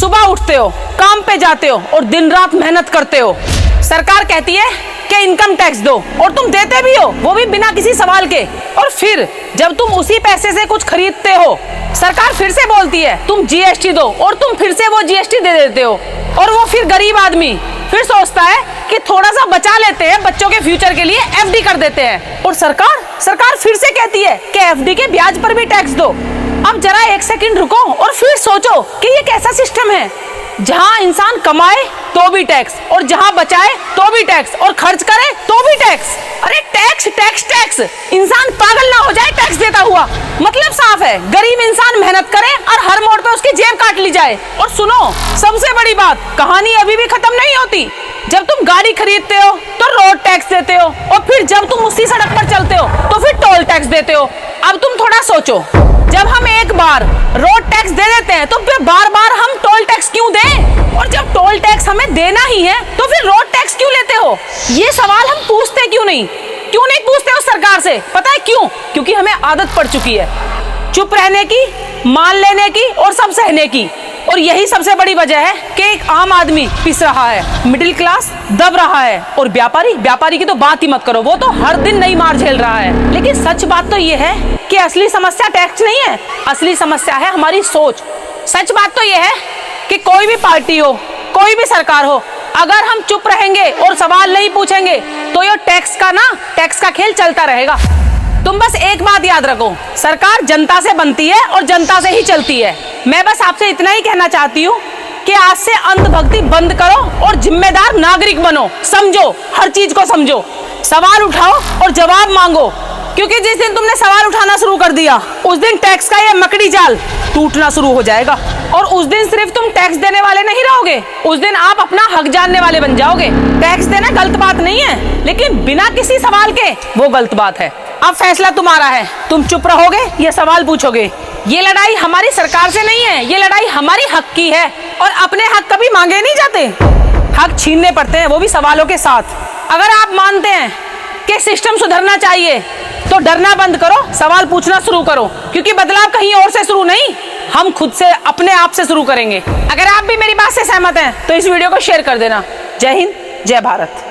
सुबह उठते हो, काम पे जाते हो और दिन रात मेहनत करते हो। सरकार कहती है कि इनकम टैक्स दो और तुम देते भी हो, वो भी बिना किसी सवाल के। और फिर जब तुम उसी पैसे से कुछ खरीदते हो, सरकार फिर से बोलती है तुम जीएसटी दो और तुम फिर से वो जीएसटी दे देते हो। और वो फिर गरीब आदमी फिर सोचता है कि थोड़ा सा बचा लेते हैं, बच्चों के फ्यूचर के लिए एफडी कर देते हैं। और सरकार फिर से कहती है कि एफडी के ब्याज पर भी टैक्स दो। अब जरा एक सेकंड रुको और फिर सोचो कि ये कैसा सिस्टम है, जहां इंसान कमाए तो भी टैक्स, और जहां बचाए तो भी टैक्स, और खर्च करे तो भी टैक्स। अरे टैक्स टैक्स टैक्स, इंसान पागल ना हो जाए टैक्स देता हुआ। मतलब साफ है, गरीब इंसान मेहनत करे और हर मोड़ पे उसकी जेब काट ली जाए। और सुनो, सबसे बड़ी बात, कहानी अभी भी खत्म नहीं होती। जब तुम गाड़ी खरीदते हो तो रोड टैक्स देते हो, और फिर जब तुम उसी सड़क पर चलते हो तो फिर टोल टैक्स देते हो। अब तुम थोड़ा सोचो, जब हम एक बार रोड टैक्स दे देते हैं तो फिर बार बार हम टोल टैक्स क्यों दें? और जब टोल टैक्स हमें देना ही है तो फिर रोड टैक्स क्यों लेते हो? ये सवाल हम पूछते क्यों नहीं पूछते हो सरकार से? पता है क्यों? क्योंकि हमें आदत पड़ चुकी है चुप रहने की, मान लेने की और सब सहने की। और यही सबसे बड़ी वजह है कि एक आम आदमी पिस रहा है, मिडिल क्लास दब रहा है, और व्यापारी की तो बात ही मत करो, वो तो हर दिन नई मार झेल रहा है। लेकिन सच बात तो ये है कि असली समस्या टैक्स नहीं है, असली समस्या है हमारी सोच। सच बात तो ये है कि कोई भी पार्टी हो, कोई भी सरकार हो, अगर हम चुप रहेंगे और सवाल नहीं पूछेंगे तो ये टैक्स का खेल चलता रहेगा। तुम बस एक बात याद रखो, सरकार जनता से बनती है और जनता से ही चलती है। मैं बस आपसे इतना ही कहना चाहती हूँ कि आज से अंधभक्ति बंद करो और जिम्मेदार नागरिक बनो। समझो, हर चीज को समझो, सवाल उठाओ और जवाब मांगो। क्योंकि जिस दिन तुमने सवाल उठाना शुरू कर दिया, उस दिन टैक्स का ये मकड़ी जाल टूटना शुरू हो जाएगा। और उस दिन सिर्फ तुम टैक्स देने वाले नहीं रहोगे, उस दिन आप अपना हक जानने वाले बन जाओगे। टैक्स देना गलत बात नहीं है, लेकिन बिना किसी सवाल के वो गलत बात है। अब फैसला तुम्हारा है, तुम चुप रहोगे या सवाल पूछोगे। ये लड़ाई हमारी सरकार से नहीं है, ये लड़ाई हमारी हक की है। और अपने हक कभी मांगे नहीं जाते, हक छीनने पड़ते हैं, वो भी सवालों के साथ। अगर आप मानते हैं कि सिस्टम सुधरना चाहिए तो डरना बंद करो, सवाल पूछना शुरू करो, क्योंकि बदलाव कहीं और से शुरू नहीं, हम खुद से, अपने आप से शुरू करेंगे। अगर आप भी मेरी बात से सहमत हैं तो इस वीडियो को शेयर कर देना। जय हिंद, जय भारत।